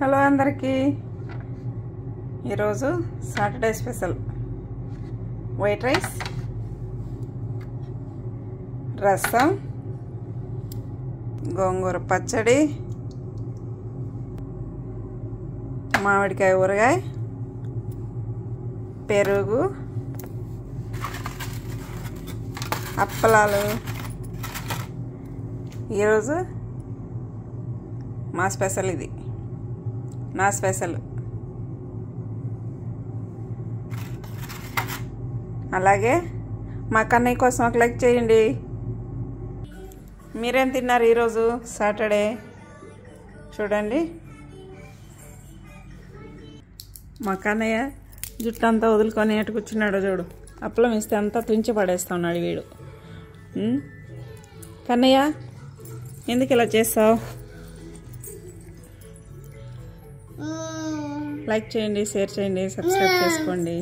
Hello అందరికీ ఈరోజు Saturday special white rice, రసం, గోంగూర పచ్చడి, మామిడికాయ ఊరగాయ, పెరుగు, అప్పలాలు. ఈరోజు మా స్పెషల్, ఇది నా స్పెషల్. అలాగే మా కన్నయ్య కోసం ఒక లైక్ చేయండి. మీరేం తిన్నారు ఈరోజు సాటర్డే? చూడండి, మా కన్నయ్య జుట్టు అంతా వదులుకొని ఎటు కూర్చున్నాడో చూడు. అప్పలం ఇస్తే అంతా తుంచి పడేస్తా ఉన్నాడు వీడు. కన్నయ్య, ఎందుకు ఇలా చేస్తావు? లైక్ చేయండి, షేర్ చేయండి, సబ్స్క్రైబ్ చేసుకోండి.